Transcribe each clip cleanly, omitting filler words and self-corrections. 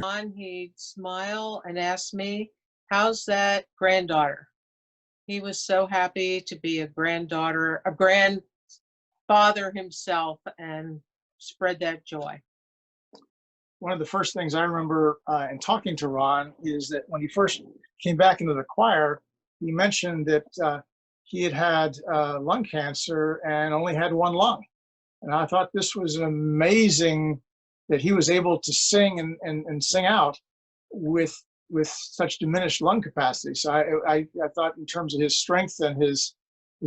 on, he'd smile and ask me, "How's that granddaughter?" He was so happy to be a granddaughter, a grandfather himself, and spread that joy. One of the first things I remember in talking to Ron is that when he first came back into the choir, he mentioned that he had had lung cancer and only had one lung. And I thought this was amazing that he was able to sing and sing out with such diminished lung capacity. So I thought in terms of his strength and his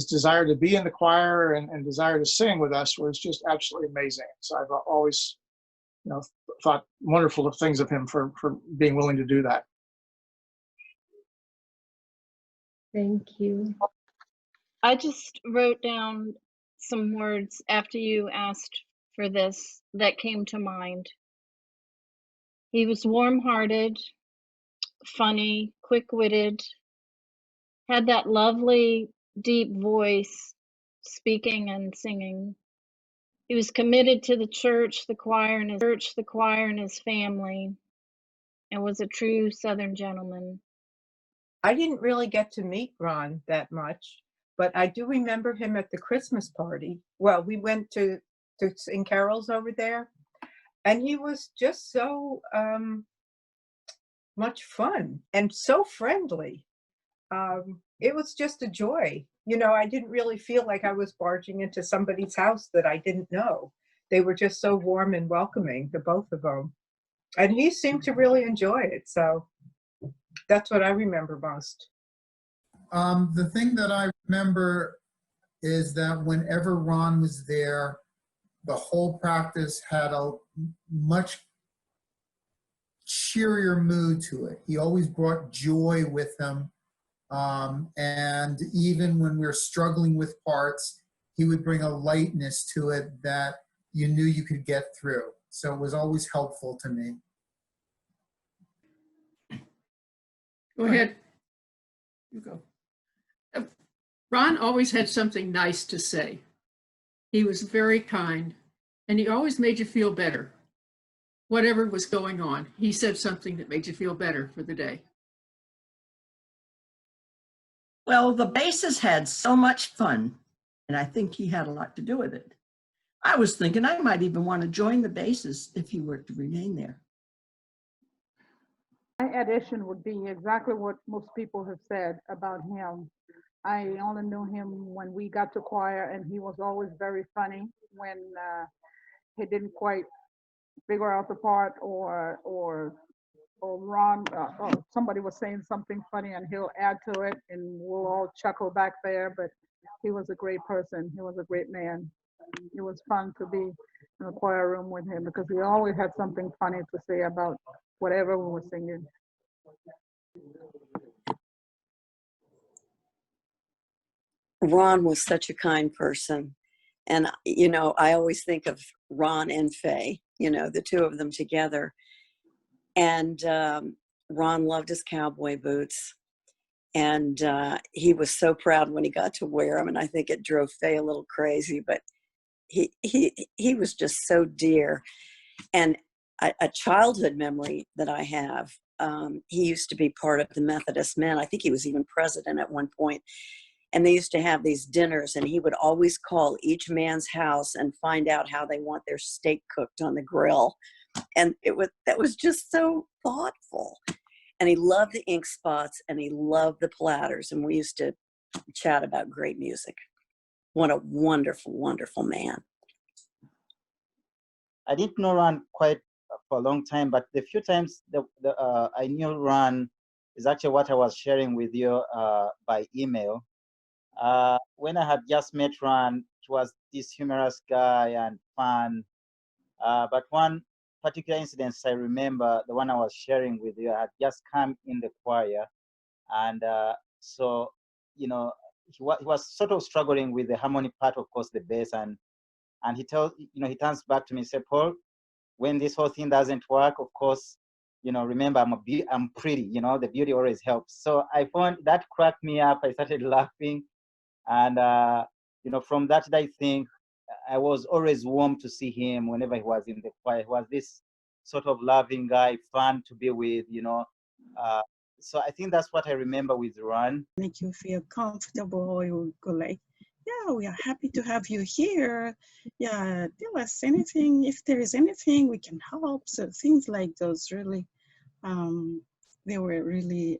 desire to be in the choir and desire to sing with us was just absolutely amazing. So I've always thought wonderful of things of him for being willing to do that. Thank you. I just wrote down some words after you asked for this that came to mind. He was warm-hearted, funny, quick-witted, had that lovely, deep voice, speaking and singing. He was committed to the church, the choir, and his family, and was a true Southern gentleman. I didn't really get to meet Ron that much, but I do remember him at the Christmas party. Well, we went to sing carols over there, and he was just so much fun and so friendly. It was just a joy. I didn't really feel like I was barging into somebody's house that I didn't know. They were just so warm and welcoming, the both of them. And he seemed to really enjoy it. So that's what I remember most. The thing that I remember is that whenever Ron was there, the whole practice had a much cheerier mood to it. He always brought joy with him. And even when we were struggling with parts, he would bring a lightness to it that you knew you could get through. So it was always helpful to me. Go ahead. You go. Ron always had something nice to say. He was very kind, and he always made you feel better. Whatever was going on, he said something that made you feel better for the day. Well, the basses had so much fun, and I think he had a lot to do with it. I was thinking I might even want to join the basses if he were to remain there. My addition would be exactly what most people have said about him. I only knew him when we got to choir, and he was always very funny when he didn't quite figure out the part, or Ron, somebody was saying something funny, and he'll add to it, and we'll all chuckle back there. But he was a great person. He was a great man. It was fun to be in the choir room with him because he always had something funny to say about whatever we were singing. Ron was such a kind person. And, I always think of Ron and Faye, the two of them together. And Ron loved his cowboy boots. And he was so proud when he got to wear them. And I think it drove Faye a little crazy, but he was just so dear. And a childhood memory that I have, he used to be part of the Methodist Men. I think he was even president at one point. And they used to have these dinners, and he would always call each man's house and find out how they want their steak cooked on the grill. And that was just so thoughtful. And he loved the ink spots, and he loved the platters. And we used to chat about great music. What a wonderful, wonderful man. I didn't know Ron quite for a long time, but the few times I knew Ron is actually what I was sharing with you by email. When I had just met Ron, he was this humorous guy and fun. But one particular incident I remember, the one I was sharing with you, I had just come in the choir. And so, he was sort of struggling with the harmony part, of course, the bass. And he he turns back to me and said, "Paul, when this whole thing doesn't work, of course, remember I'm pretty, the beauty always helps." So I found that cracked me up. I started laughing. And, from that day, I think I was always warm to see him whenever he was in the choir. He was this sort of loving guy, fun to be with, you know. So I think that's what I remember with Ron. Make you feel comfortable. You go like, yeah, we are happy to have you here. Yeah, tell us anything. If there is anything we can help. So things like those really, they were really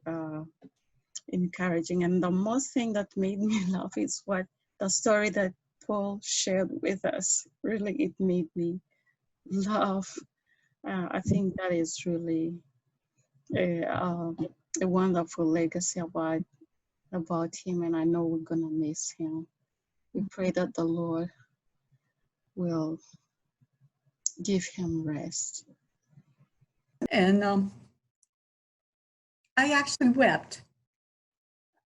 encouraging. And the most thing that made me laugh is what the story that Paul shared with us. Really, it made me laugh. I think that is really a wonderful legacy about him, and I know we're gonna miss him. We pray that the Lord will give him rest. And I actually wept.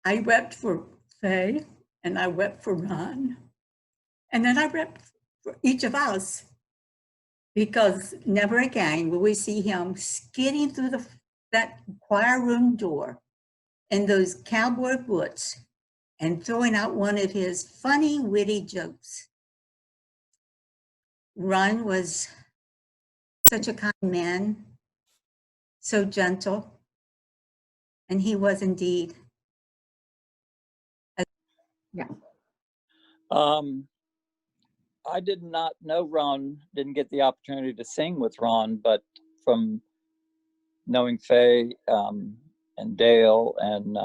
I wept for Faye, and I wept for Ron. And then I wept for each of us, because never again will we see him skidding through that choir room door in those cowboy boots and throwing out one of his funny, witty jokes. Ron was such a kind man, so gentle, and he was indeed. Yeah. I did not know Ron, didn't get the opportunity to sing with Ron, but from knowing Faye and Dale, and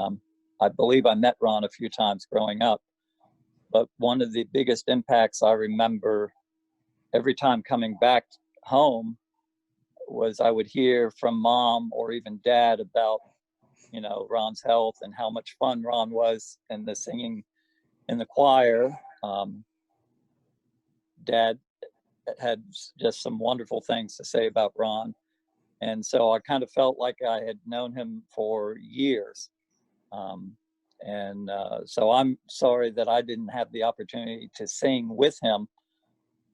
I believe I met Ron a few times growing up. But one of the biggest impacts I remember every time coming back home was I would hear from Mom or even Dad about, you know, Ron's health and how much fun Ron was and the singing in the choir. Dad had just some wonderful things to say about Ron. And so I kind of felt like I had known him for years. So I'm sorry that I didn't have the opportunity to sing with him,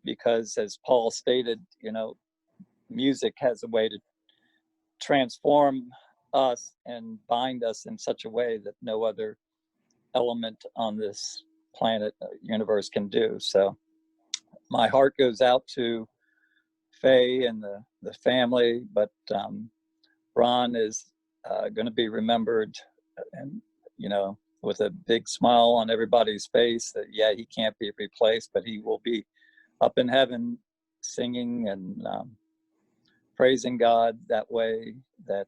because as Paul stated, you know, music has a way to transform us and bind us in such a way that no other element on this planet, universe can do. So my heart goes out to Faye and the family, but Ron is going to be remembered, and you know, with a big smile on everybody's face that, yeah, he can't be replaced, but he will be up in heaven singing and praising God that way that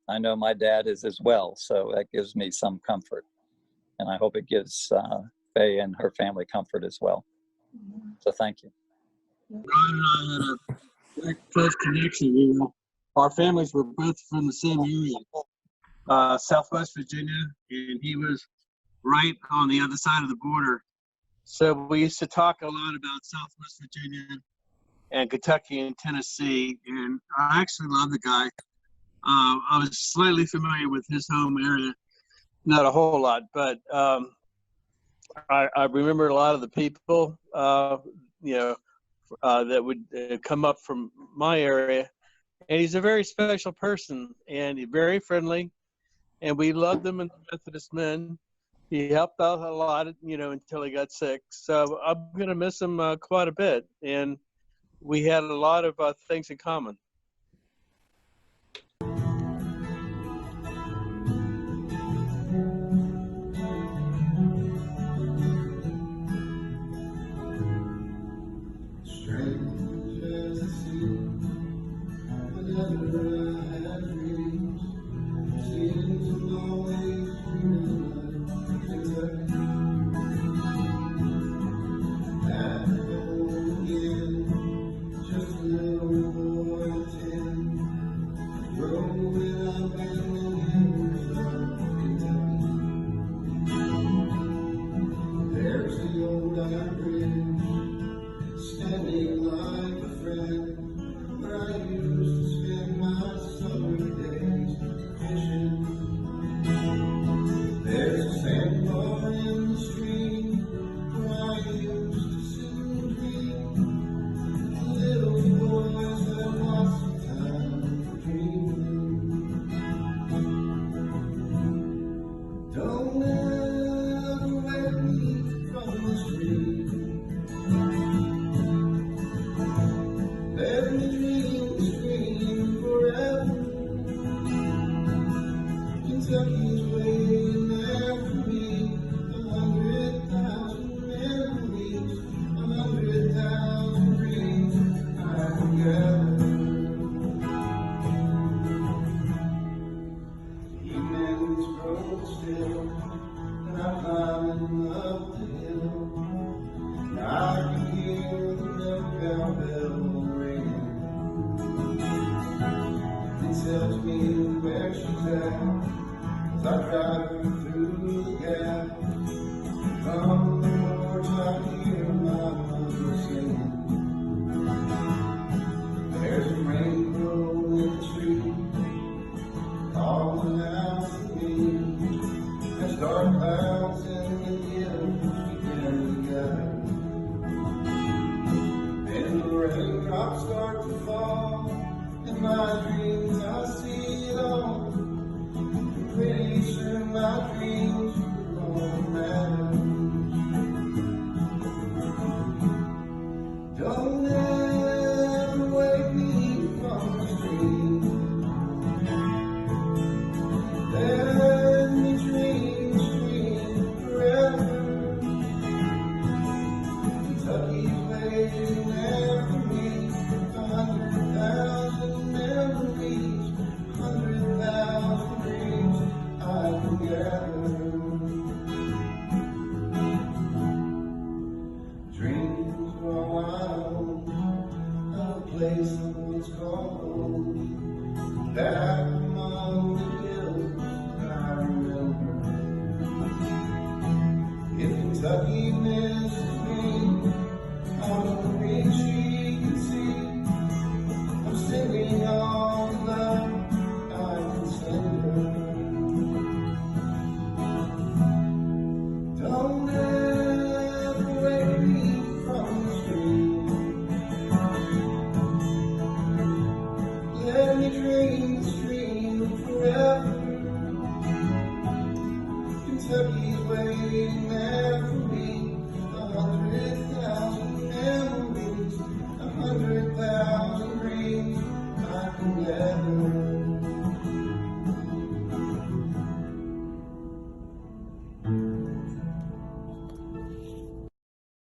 I know my dad is as well. So that gives me some comfort, and I hope it gives Faye and her family comfort as well. So thank you. Ron and I had a very close connection. Our families were both from the same area, Southwest Virginia, and he was right on the other side of the border. So we used to talk a lot about Southwest Virginia and Kentucky and Tennessee, and I actually love the guy. I was slightly familiar with his home area, not a whole lot, but I remember a lot of the people, that would come up from my area. And he's a very special person, and he's very friendly, and we loved him in the Methodist Men. He helped out a lot, until he got sick. So I'm going to miss him quite a bit. And we had a lot of things in common. Just a little boy. clouds and the hills begin to gather, and the raindrops start to fall. In my dreams I see it all. Pretty soon my dreams won't matter. Don't ever wake me from this dream. Let me dream forever. Kentucky's waiting there for me. 100,000 memories, 100,000 dreams I can gather. Dreams are all I own, of a place I once called home. Back among the hills I remember. If Kentucky misses me, I'm hoping she can see I'm sending all the love I can send her. Don't ever wake me from the street. Let me dream